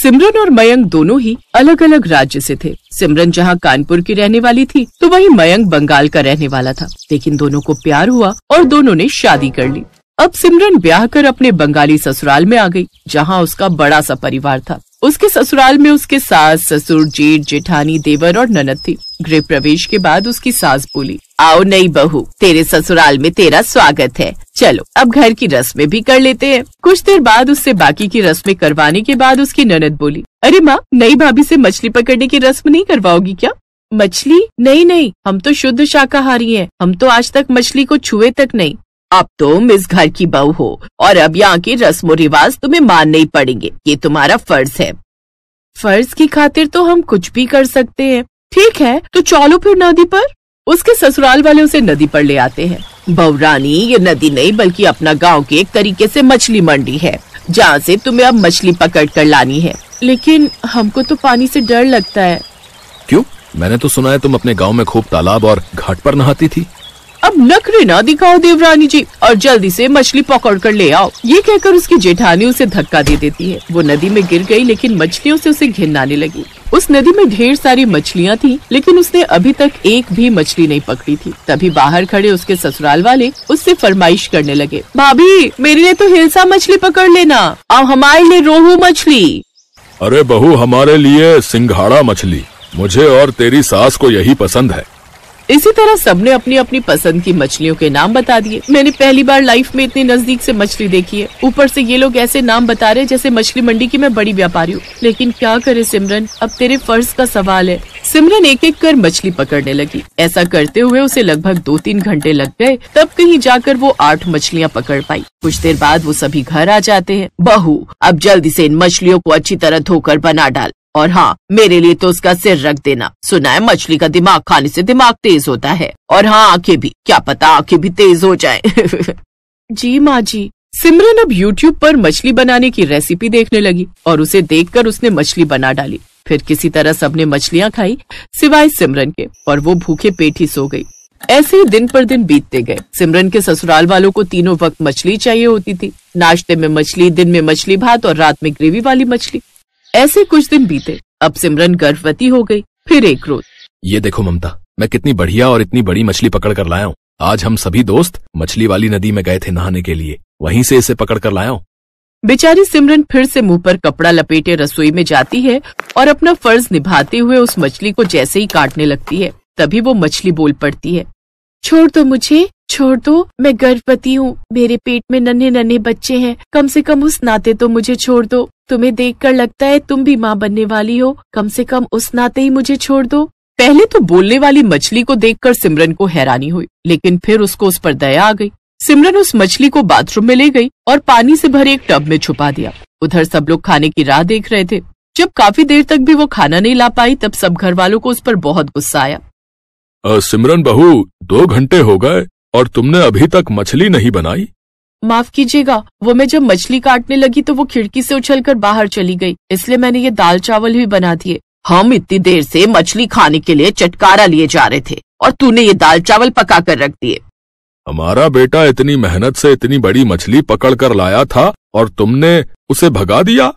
सिमरन और मयंक दोनों ही अलग अलग राज्य से थे। सिमरन जहाँ कानपुर की रहने वाली थी तो वहीं मयंक बंगाल का रहने वाला था। लेकिन दोनों को प्यार हुआ और दोनों ने शादी कर ली। अब सिमरन ब्याह कर अपने बंगाली ससुराल में आ गई, जहाँ उसका बड़ा सा परिवार था। उसके ससुराल में उसके सास, ससुर, जेठ, जेठानी, देवर और ननद थी। गृह प्रवेश के बाद उसकी सास बोली, आओ नई बहू, तेरे ससुराल में तेरा स्वागत है। चलो अब घर की रस्में भी कर लेते हैं। कुछ देर बाद उससे बाकी की रस्में करवाने के बाद उसकी ननद बोली, अरे माँ, नई भाभी से मछली पकड़ने की रस्म नहीं करवाओगी क्या? मछली? नहीं, हम तो शुद्ध शाकाहारी हैं। हम तो आज तक मछली को छुए तक नहीं। अब तुम इस घर की बहू हो और अब यहाँ के रस्मों रिवाज तुम्हें मानने ही पड़ेंगे। ये तुम्हारा फर्ज है। फर्ज की खातिर तो हम कुछ भी कर सकते हैं। ठीक है, तो चलो फिर नदी पर। उसके ससुराल वाले उसे नदी पर ले आते हैं। बहू रानी, ये नदी नहीं बल्कि अपना गांव के एक तरीके से मछली मंडी है, जहाँ से तुम्हें अब मछली पकड़ कर लानी है। लेकिन हमको तो पानी से डर लगता है। क्यों? मैंने तो सुना है तुम अपने गांव में खूब तालाब और घाट पर नहाती थी। अब नखरे ना दिखाओ देवरानी जी और जल्दी से मछली पकड़ कर ले आओ। ये कहकर उसकी जेठानी उसे धक्का दे देती है। वो नदी में गिर गई, लेकिन मछलियों से उसे घिन आने लगी। उस नदी में ढेर सारी मछलियाँ थी, लेकिन उसने अभी तक एक भी मछली नहीं पकड़ी थी। तभी बाहर खड़े उसके ससुराल वाले उससे फरमाइश करने लगे, भाभी, मेरे लिए तो हिलसा मछली पकड़ लेना और हमारे लिए रोहू मछली। अरे बहू, हमारे लिए सिंघाड़ा मछली। मुझे और तेरी सास को यही पसंद है। इसी तरह सबने अपनी अपनी पसंद की मछलियों के नाम बता दिए। मैंने पहली बार लाइफ में इतनी नजदीक से मछली देखी है। ऊपर से ये लोग ऐसे नाम बता रहे जैसे मछली मंडी की मैं बड़ी व्यापारी हूँ। लेकिन क्या करे सिमरन, अब तेरे फर्ज का सवाल है। सिमरन एक एक कर मछली पकड़ने लगी। ऐसा करते हुए उसे लगभग 2-3 घंटे लग गए। तब कहीं जाकर वो 8 मछलियाँ पकड़ पाई। कुछ देर बाद वो सभी घर आ जाते हैं। बहू, अब जल्दी से इन मछलियों को अच्छी तरह धोकर बना डाल, और हाँ, मेरे लिए तो उसका सिर रख देना। सुना है मछली का दिमाग खाने से दिमाग तेज होता है, और हाँ, आंखें भी, क्या पता आंखें भी तेज हो जाए। जी माँ जी। सिमरन अब YouTube पर मछली बनाने की रेसिपी देखने लगी और उसे देखकर उसने मछली बना डाली। फिर किसी तरह सबने मछलियाँ खाई सिवाय सिमरन के, और वो भूखे पेट ही सो गई। ऐसे ही दिन पर दिन बीतते गए। सिमरन के ससुराल वालों को तीनों वक्त मछली चाहिए होती थी। नाश्ते में मछली, दिन में मछली भात और रात में ग्रेवी वाली मछली। ऐसे कुछ दिन बीते। अब सिमरन गर्भवती हो गई। फिर एक रोज, ये देखो ममता, मैं कितनी बढ़िया और इतनी बड़ी मछली पकड़ कर लाया हूँ। आज हम सभी दोस्त मछली वाली नदी में गए थे नहाने के लिए, वहीं से इसे पकड़ कर लाया हूँ। बेचारी सिमरन फिर से मुंह पर कपड़ा लपेटे रसोई में जाती है और अपना फर्ज निभाते हुए उस मछली को जैसे ही काटने लगती है, तभी वो मछली बोल पड़ती है, छोड़ दो मुझे, छोड़ दो, मैं गर्भवती हूँ। मेरे पेट में नन्हे नन्हे बच्चे हैं। कम से कम उस नाते तो मुझे छोड़ दो। तुम्हें देखकर लगता है तुम भी माँ बनने वाली हो। कम से कम उस नाते ही मुझे छोड़ दो। पहले तो बोलने वाली मछली को देखकर सिमरन को हैरानी हुई, लेकिन फिर उसको उस पर दया आ गई। सिमरन उस मछली को बाथरूम में ले गई और पानी से भरे एक टब में छुपा दिया। उधर सब लोग खाने की राह देख रहे थे। जब काफी देर तक भी वो खाना नहीं ला पाई, तब सब घर वालों को उस पर बहुत गुस्सा आया। सिमरन बहू, 2 घंटे हो गए और तुमने अभी तक मछली नहीं बनाई। माफ कीजिएगा, वो मैं जब मछली काटने लगी तो वो खिड़की से उछलकर बाहर चली गई, इसलिए मैंने ये दाल चावल भी बना दिए। हम इतनी देर से मछली खाने के लिए चटकारा लिए जा रहे थे और तूने ये दाल चावल पका कर रख दिए। हमारा बेटा इतनी मेहनत से इतनी बड़ी मछली पकड़ कर लाया था और तुमने उसे भगा दिया।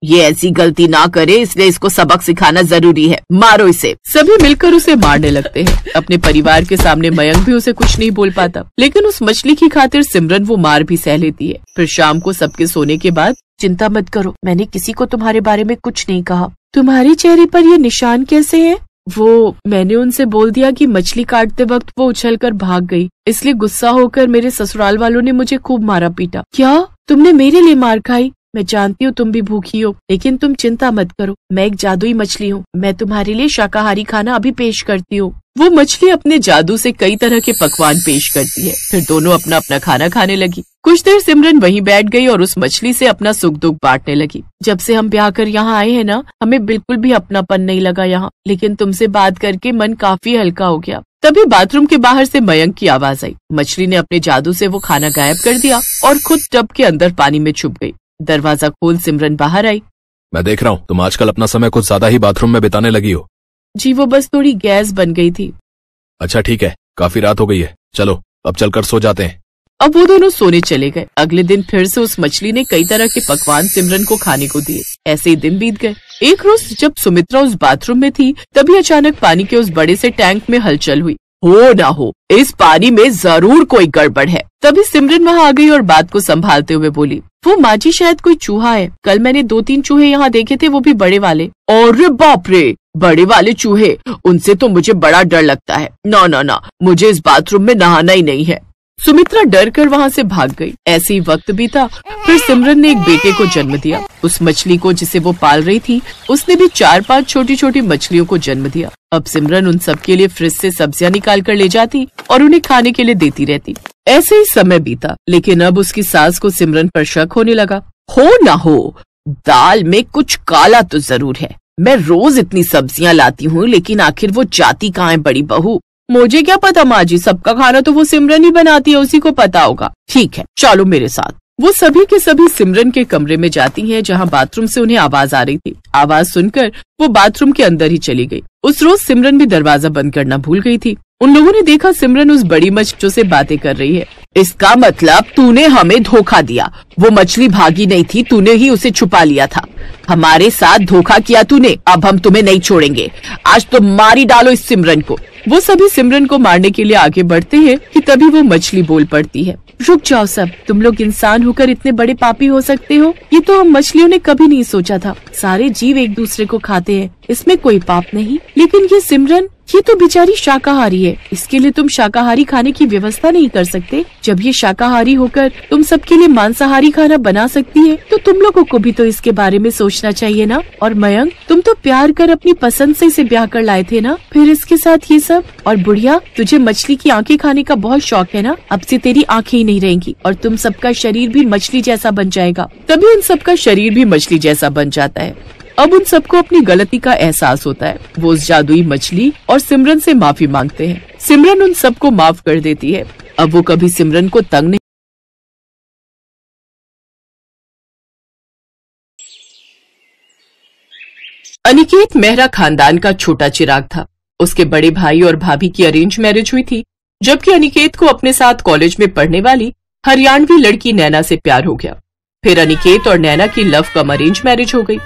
ये ऐसी गलती ना करे, इसलिए इसको सबक सिखाना जरूरी है। मारो इसे। सभी मिलकर उसे मारने लगते हैं। अपने परिवार के सामने मयंक भी उसे कुछ नहीं बोल पाता, लेकिन उस मछली की खातिर सिमरन वो मार भी सह लेती है। फिर शाम को सबके सोने के बाद, चिंता मत करो, मैंने किसी को तुम्हारे बारे में कुछ नहीं कहा। तुम्हारे चेहरे पर ये निशान कैसे है? वो मैंने उनसे बोल दिया कि मछली काटते वक्त वो उछलकर भाग गई, इसलिए गुस्सा होकर मेरे ससुराल वालों ने मुझे खूब मारा पीटा। क्या तुमने मेरे लिए मार खाई? मैं जानती हूँ तुम भी भूखी हो, लेकिन तुम चिंता मत करो, मैं एक जादुई मछली हूँ। मैं तुम्हारे लिए शाकाहारी खाना अभी पेश करती हूँ। वो मछली अपने जादू से कई तरह के पकवान पेश करती है। फिर दोनों अपना अपना खाना खाने लगी। कुछ देर सिमरन वहीं बैठ गई और उस मछली से अपना सुख दुख बांटने लगी। जब से हम ब्याह कर यहाँ आए हैं ना, हमें बिल्कुल भी अपनापन नहीं लगा यहाँ, लेकिन तुमसे बात करके मन काफी हल्का हो गया। तभी बाथरूम के बाहर से मयंक की आवाज आई। मछली ने अपने जादू से वो खाना गायब कर दिया और खुद टब के अंदर पानी में छुप गई। दरवाजा खोल सिमरन बाहर आई। मैं देख रहा हूँ तुम आजकल अपना समय कुछ ज्यादा ही बाथरूम में बिताने लगी हो। जी, वो बस थोड़ी गैस बन गई थी। अच्छा ठीक है, काफी रात हो गई है, चलो अब चलकर सो जाते हैं। अब वो दोनों सोने चले गए। अगले दिन फिर से उस मछली ने कई तरह के पकवान सिमरन को खाने को दिए। ऐसे ही दिन बीत गए। एक रोज जब सुमित्रा उस बाथरूम में थी, तभी अचानक पानी के उस बड़े से टैंक में हलचल हुई। हो ना हो, इस पानी में जरूर कोई गड़बड़ है। तभी सिमरन वहाँ आ गई और बात को संभालते हुए बोली, वो माँ जी शायद कोई चूहा है। कल मैंने 2-3 चूहे यहाँ देखे थे, वो भी बड़े वाले। अरे बाप रे, बड़े वाले चूहे, उनसे तो मुझे बड़ा डर लगता है। ना ना ना, मुझे इस बाथरूम में नहाना ही नहीं है। सुमित्रा डर कर वहाँ से भाग गई। ऐसे ही वक्त बीता। फिर सिमरन ने एक बेटे को जन्म दिया। उस मछली को जिसे वो पाल रही थी, उसने भी 4-5 छोटी छोटी मछलियों को जन्म दिया। अब सिमरन उन सब के लिए फ्रिज से सब्जियां निकाल कर ले जाती और उन्हें खाने के लिए देती रहती। ऐसे ही समय बीता, लेकिन अब उसकी सास को सिमरन पर शक होने लगा। हो ना हो, दाल में कुछ काला तो जरूर है। मैं रोज इतनी सब्जियां लाती हूँ, लेकिन आखिर वो जाती कहाँ है बड़ी बहू? मुझे क्या पता माँ जी, सबका खाना तो वो सिमरन ही बनाती है, उसी को पता होगा। ठीक है, चलो मेरे साथ। वो सभी के सभी सिमरन के कमरे में जाती हैं, जहाँ बाथरूम से उन्हें आवाज आ रही थी। आवाज सुनकर वो बाथरूम के अंदर ही चली गई। उस रोज सिमरन भी दरवाजा बंद करना भूल गई थी। उन लोगों ने देखा सिमरन उस बड़ी मछली से बातें कर रही है। इसका मतलब तूने हमें धोखा दिया। वो मछली भागी नहीं थी, तूने ही उसे छुपा लिया था। हमारे साथ धोखा किया तूने। अब हम तुम्हें नहीं छोड़ेंगे। आज तो मारी डालो इस सिमरन को। वो सभी सिमरन को मारने के लिए आगे बढ़ते हैं कि तभी वो मछली बोल पड़ती है, रुक जाओ सब, तुम लोग इंसान होकर इतने बड़े पापी हो सकते हो? ये तो हम मछलियों ने कभी नहीं सोचा था। सारे जीव एक दूसरे को खाते हैं, इसमें कोई पाप नहीं। लेकिन ये सिमरन, ये तो बेचारी शाकाहारी है। इसके लिए तुम शाकाहारी खाने की व्यवस्था नहीं कर सकते? जब ये शाकाहारी होकर तुम सबके लिए मांसाहारी खाना बना सकती है, तो तुम लोगों को भी तो इसके बारे में सोचना चाहिए ना। और मयंक, तुम तो प्यार कर अपनी पसंद से इसे ब्याह कर लाए थे ना, फिर इसके साथ ये सब। और बुढ़िया, तुझे मछली की आंखें खाने का बहुत शौक है ना? अब से तेरी आंखें ही नहीं रहेंगी और तुम सबका शरीर भी मछली जैसा बन जाएगा। तभी उन सबका शरीर भी मछली जैसा बन जाता है। अब उन सबको अपनी गलती का एहसास होता है। वो उस जादुई मछली और सिमरन से माफी मांगते हैं। सिमरन उन सबको माफ कर देती है। अब वो कभी सिमरन को तंग नहीं। अनिकेत मेहरा खानदान का छोटा चिराग था। उसके बड़े भाई और भाभी की अरेंज मैरिज हुई थी, जबकि अनिकेत को अपने साथ कॉलेज में पढ़ने वाली हरियाणवी लड़की नैना से प्यार हो गया। फिर अनिकेत और नैना की लव कम अरेंज मैरिज हो गई।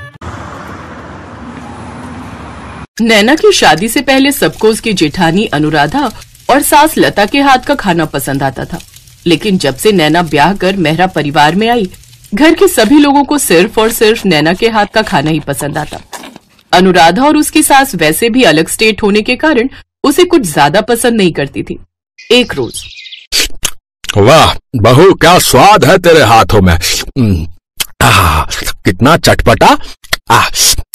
नैना की शादी से पहले सबको उसकी जेठानी अनुराधा और सास लता के हाथ का खाना पसंद आता था, लेकिन जब से नैना ब्याह कर मेहरा परिवार में आई, घर के सभी लोगों को सिर्फ और सिर्फ नैना के हाथ का खाना ही पसंद आता। अनुराधा और उसकी सास वैसे भी अलग स्टेट होने के कारण उसे कुछ ज्यादा पसंद नहीं करती थी। एक रोज, वाह बहू, क्या स्वाद है तेरे हाथों में। कितना चटपटा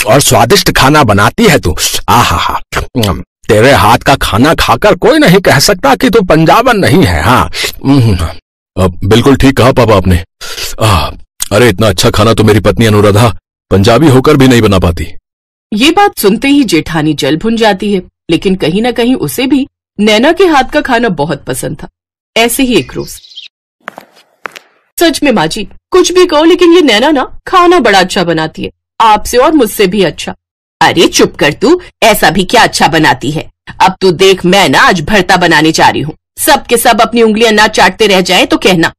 और स्वादिष्ट खाना बनाती है तू। आहा, तेरे हाथ का खाना खाकर कोई नहीं कह सकता कि तू पंजाबन नहीं है। हाँ, बिल्कुल ठीक कहा पापा आपने। अरे इतना अच्छा खाना तो मेरी पत्नी अनुराधा पंजाबी होकर भी नहीं बना पाती। ये बात सुनते ही जेठानी जल भुन जाती है, लेकिन कहीं न कहीं उसे भी नैना के हाथ का खाना बहुत पसंद था। ऐसे ही एक रोज, सच में माँ जी, कुछ भी कहो, लेकिन ये नैना ना खाना बड़ा अच्छा बनाती है, आपसे और मुझसे भी अच्छा। अरे चुप कर तू, ऐसा भी क्या अच्छा बनाती है। अब तू देख, मैं ना आज भरता बनाने जा रही हूँ। सब के सब अपनी उंगलियां ना चाटते रह जाए तो कहना।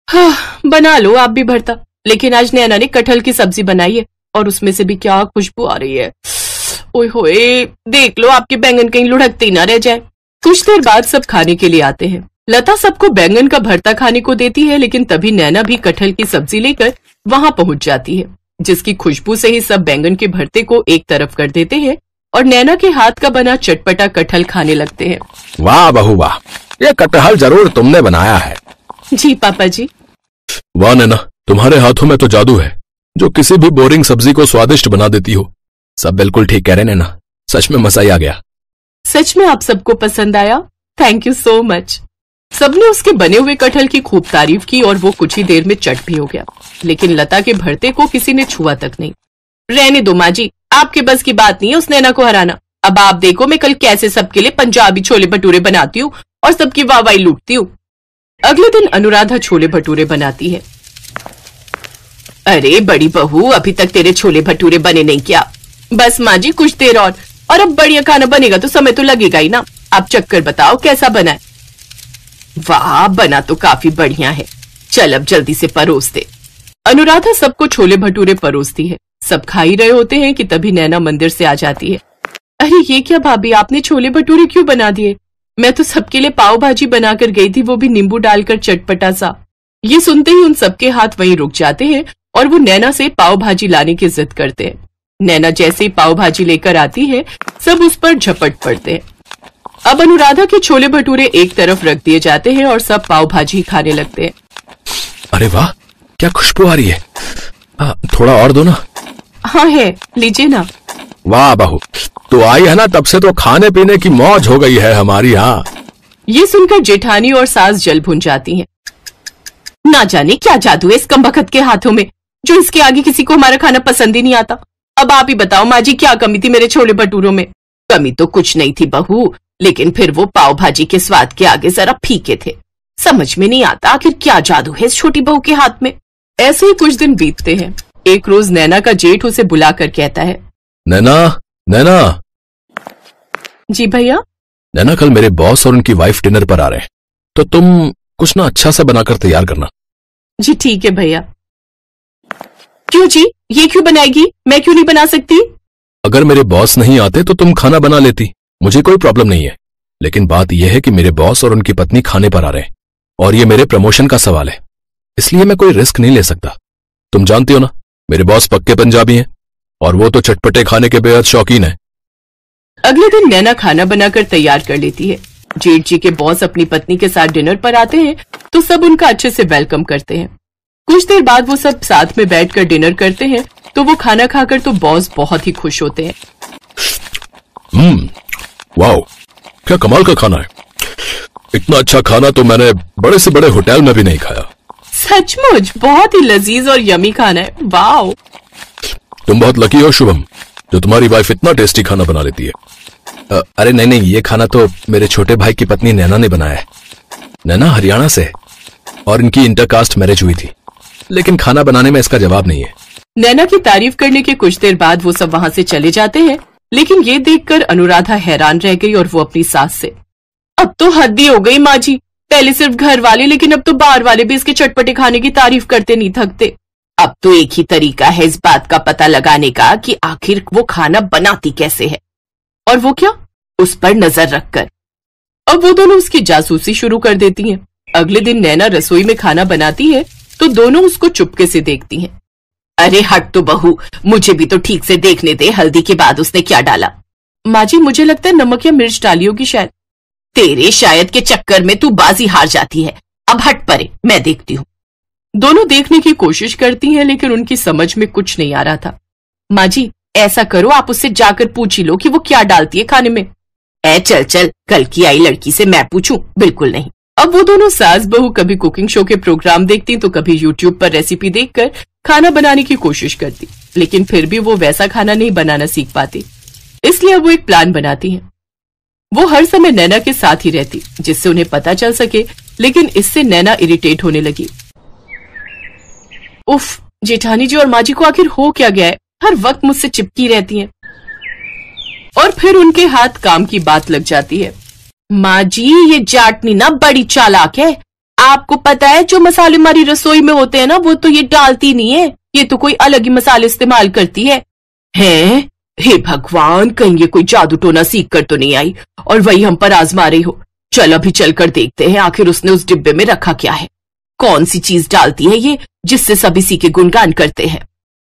हाँ, बना लो आप भी भरता, लेकिन आज नैना ने कटहल की सब्जी बनाई है और उसमें से भी क्या खुशबू आ रही है। ओए होए, देख लो आपके बैंगन कहीं लुढ़कते ही ना रह जाए। कुछ देर बाद सब खाने के लिए आते हैं। लता सबको बैंगन का भरता खाने को देती है, लेकिन तभी नैना भी कटहल की सब्जी लेकर वहां पहुंच जाती है, जिसकी खुशबू से ही सब बैंगन के भरते को एक तरफ कर देते हैं और नैना के हाथ का बना चटपटा कटहल खाने लगते हैं। वाह बहू वाह, ये कटहल जरूर तुमने बनाया है। जी पापा जी। वाह नैना, तुम्हारे हाथों में तो जादू है, जो किसी भी बोरिंग सब्जी को स्वादिष्ट बना देती हो। सब बिल्कुल ठीक कह रहे नैना, सच में मजा ही आ गया। सच में आप सबको पसंद आया? Thank you so much. सबने उसके बने हुए कटहल की खूब तारीफ की और वो कुछ ही देर में चट भी हो गया, लेकिन लता के भरते को किसी ने छुआ तक नहीं। रहने दो माँ जी, आपके बस की बात नहीं है उस नैना को हराना। अब आप देखो मैं कल कैसे सबके लिए पंजाबी छोले भटूरे बनाती हूँ और सबकी वाहवाही लूटती हूँ। अगले दिन अनुराधा छोले भटूरे बनाती है। अरे बड़ी बहू, अभी तक तेरे छोले भटूरे बने नहीं क्या? बस माँ जी, कुछ देर और अब बढ़िया खाना बनेगा तो समय तो लगेगा ही ना। आप चक्कर बताओ कैसा बना है। वाह, बना तो काफी बढ़िया है। चल अब जल्दी से परोस दे। अनुराधा सबको छोले भटूरे परोसती है। सब खा ही रहे होते हैं कि तभी नैना मंदिर से आ जाती है। अरे ये क्या भाभी, आपने छोले भटूरे क्यों बना दिए? मैं तो सबके लिए पाव भाजी बनाकर गई थी, वो भी नींबू डालकर चटपटा सा। ये सुनते ही उन सबके हाथ वहीं रुक जाते हैं और वो नैना से पाव भाजी लाने की जिद करते हैं। नैना जैसे ही पाव भाजी लेकर आती है, सब उस पर झपट पड़ते हैं। अब अनुराधा के छोले भटूरे एक तरफ रख दिए जाते हैं और सब पाव भाजी खाने लगते हैं। अरे वाह, क्या खुशबू आ रही है। थोड़ा और दो ना। हाँ है, लीजिए ना। वाह बहू, तो आई है ना, तब से तो खाने पीने की मौज हो गई है हमारी यहाँ। ये सुनकर जेठानी और सास जल भुन जाती हैं। ना जाने क्या जादू है इस कमबख्त के हाथों में, जो इसके आगे किसी को हमारा खाना पसंद ही नहीं आता। अब आप ही बताओ माँ जी, क्या कमी थी मेरे छोले भटूरों में? कमी तो कुछ नहीं थी बहू, लेकिन फिर वो पाव भाजी के स्वाद के आगे जरा फीके थे। समझ में नहीं आता आखिर क्या जादू है इस छोटी बहू के हाथ में। ऐसे ही कुछ दिन बीतते हैं। एक रोज नैना का जेठ उसे बुलाकर कहता है, नैना, नैना। जी भैया। नैना, कल मेरे बॉस और उनकी वाइफ डिनर पर आ रहे हैं, तो तुम कुछ ना अच्छा सा बनाकर तैयार करना। जी ठीक है भैया। क्यों जी, ये क्यों बनाएगी? मैं क्यों नहीं बना सकती? अगर मेरे बॉस नहीं आते तो तुम खाना बना लेती, मुझे कोई प्रॉब्लम नहीं है। लेकिन बात यह है कि मेरे बॉस और उनकी पत्नी खाने पर आ रहे हैं और ये मेरे प्रमोशन का सवाल है, इसलिए मैं कोई रिस्क नहीं ले सकता। तुम जानती हो ना, मेरे बॉस पक्के पंजाबी हैं और वो तो चटपटे खाने के बेहद शौकीन है। अगले दिन नैना खाना बनाकर तैयार कर लेती है। जेठ जी के बॉस अपनी पत्नी के साथ डिनर पर आते हैं तो सब उनका अच्छे से वेलकम करते हैं। कुछ देर बाद वो सब साथ में बैठकर डिनर करते हैं तो वो खाना खाकर तो बॉस बहुत ही खुश होते हैं। वाओ, क्या कमाल का खाना है। इतना अच्छा खाना तो मैंने बड़े से बड़े होटल में भी नहीं खाया। सचमुच बहुत ही लजीज और यमी खाना है। वाओ, तुम बहुत लकी हो शुभम, जो तुम्हारी वाइफ इतना टेस्टी खाना बना लेती है। अरे नहीं नहीं, ये खाना तो मेरे छोटे भाई की पत्नी नैना ने बनाया है। नैना हरियाणा से और इनकी इंटरकास्ट मैरिज हुई थी, लेकिन खाना बनाने में इसका जवाब नहीं है। नैना की तारीफ करने के कुछ देर बाद वो सब वहाँ से चले जाते हैं, लेकिन ये देखकर अनुराधा हैरान रह गई और वो अपनी सास से, अब तो हद ही हो गई माँ जी। पहले सिर्फ घर वाले, लेकिन अब तो बाहर वाले भी इसके चटपटे खाने की तारीफ करते नहीं थकते। अब तो एक ही तरीका है इस बात का पता लगाने का कि आखिर वो खाना बनाती कैसे है, और वो क्या? उस पर नजर रखकर। अब वो दोनों उसकी जासूसी शुरू कर देती हैं। अगले दिन नैना रसोई में खाना बनाती है तो दोनों उसको चुपके से देखती हैं। अरे हट तो बहू, मुझे भी तो ठीक से देखने दे, हल्दी के बाद उसने क्या डाला? माँ जी, मुझे लगता है नमक या मिर्च डाली होगी शायद। तेरे शायद के चक्कर में तू बाजी हार जाती है। अब हट परे, मैं देखती हूँ। दोनों देखने की कोशिश करती हैं, लेकिन उनकी समझ में कुछ नहीं आ रहा था। माँ जी, ऐसा करो, आप उससे जाकर पूछ ही लो कि वो क्या डालती है खाने में। चल चल, कल की आई लड़की से मैं पूछूं? बिल्कुल नहीं। अब वो दोनों सास बहू कभी कुकिंग शो के प्रोग्राम देखती तो कभी यूट्यूब पर रेसिपी देखकर खाना बनाने की कोशिश करती, लेकिन फिर भी वो वैसा खाना नहीं बनाना सीख पाती। इसलिए अब वो एक प्लान बनाती हैं। वो हर समय नैना के साथ ही रहती, जिससे उन्हें पता चल सके, लेकिन इससे नैना इरिटेट होने लगी। उफ, जेठानी जी और माँ जी को आखिर हो क्या गया है? हर वक्त मुझसे चिपकी रहती हैं। और फिर उनके हाथ काम की बात लग जाती है। माँ जी, ये जाटनी ना बड़ी चालाक है। आपको पता है जो मसाले हमारी रसोई में होते हैं ना, वो तो ये डालती नहीं है, ये तो कोई अलग ही मसाले इस्तेमाल करती है। हैं? हे भगवान, कहीं ये कोई जादू टोना सीख कर तो नहीं आई और वही हम पर आजमा रही हो। चल अभी चलकर देखते हैं आखिर उसने उस डिब्बे में रखा क्या है। कौन सी चीज डालती है ये जिससे सब इसी के गुणगान करते हैं?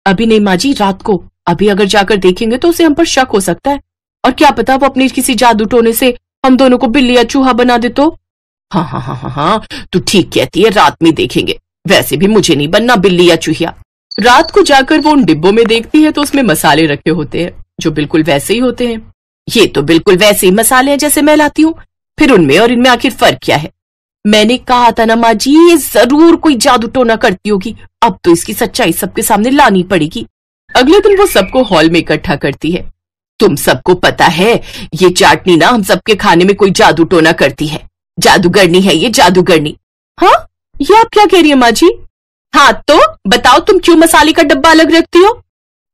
अभी नहीं माँ जी, रात को। अभी अगर जाकर देखेंगे तो उसे हम पर शक हो सकता है, और क्या पता वो अपनी किसी जादू टोने से हम दोनों को बिल्ली या चूहा बना दे तो। हाँ हाँ हाँ हाँ हाँ, तू ठीक कहती है, रात में देखेंगे। वैसे भी मुझे नहीं बनना बिल्ली या चूहिया। रात को जाकर वो उन डिब्बों में देखती है तो उसमें मसाले रखे होते हैं जो बिल्कुल वैसे ही होते हैं। ये तो बिल्कुल वैसे ही मसाले हैं जैसे मैं लाती हूँ, फिर उनमें और इनमें आखिर फर्क क्या है? मैंने कहा था ना माँ जी, ये जरूर कोई जादू टोना करती होगी। अब तो इसकी सच्चाई सबके सामने लानी पड़ेगी। अगले दिन वो सबको हॉल में इकट्ठा करती है। तुम सबको पता है ये चाटनी ना हम सबके खाने में कोई जादू टोना करती है। जादूगरनी है ये, जादूगरनी। हाँ, ये आप क्या कह रही है माँ जी? हाँ तो बताओ, तुम क्यों मसाले का डब्बा अलग रखती हो?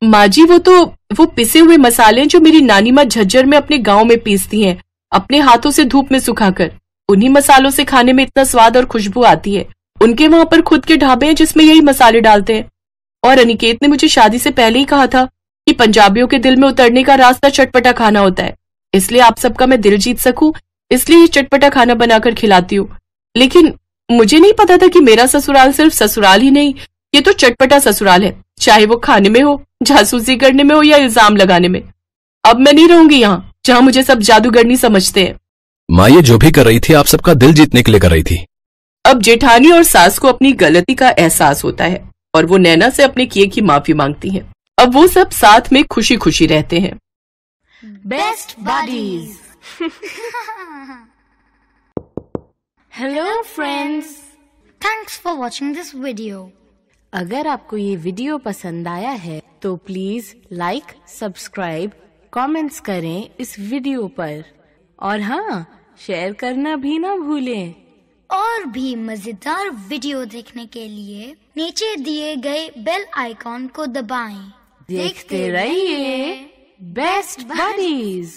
माँ जी, वो पिसे हुए मसाले जो मेरी नानी माँ झज्जर में अपने गांव में पीसती हैं, अपने हाथों से धूप में सुखाकर। उन्हीं मसालों से खाने में इतना स्वाद और खुशबू आती है। उनके वहां पर खुद के ढाबे हैं जिसमें यही मसाले डालते हैं। और अनिकेत ने मुझे शादी से पहले ही कहा था कि पंजाबियों के दिल में उतरने का रास्ता चटपटा खाना होता है। इसलिए आप सबका मैं दिल जीत सकूं, इसलिए ये चटपटा खाना बनाकर खिलाती हूँ। लेकिन मुझे नहीं पता था कि मेरा ससुराल सिर्फ ससुराल ही नहीं, ये तो चटपटा ससुराल है, चाहे वो खाने में हो, जासूसी करने में हो या इल्जाम लगाने में। अब मैं नहीं रहूंगी यहाँ जहाँ मुझे सब जादूगरनी समझते हैं। माँ ये जो भी कर रही थी आप सबका दिल जीतने के लिए कर रही थी। अब जेठानी और सास को अपनी गलती का एहसास होता है और वो नैना से अपने किए की माफी मांगती हैं। अब वो सब साथ में खुशी खुशी रहते हैं। Best buddies. Hello friends, thanks for watching this video. अगर आपको ये वीडियो पसंद आया है तो प्लीज लाइक, सब्सक्राइब, कमेंट्स करें इस वीडियो पर और हाँ, शेयर करना भी ना भूलें। और भी मजेदार वीडियो देखने के लिए नीचे दिए गए बेल आइकॉन को दबाएं। देखते रहिए बेस्ट बडीज।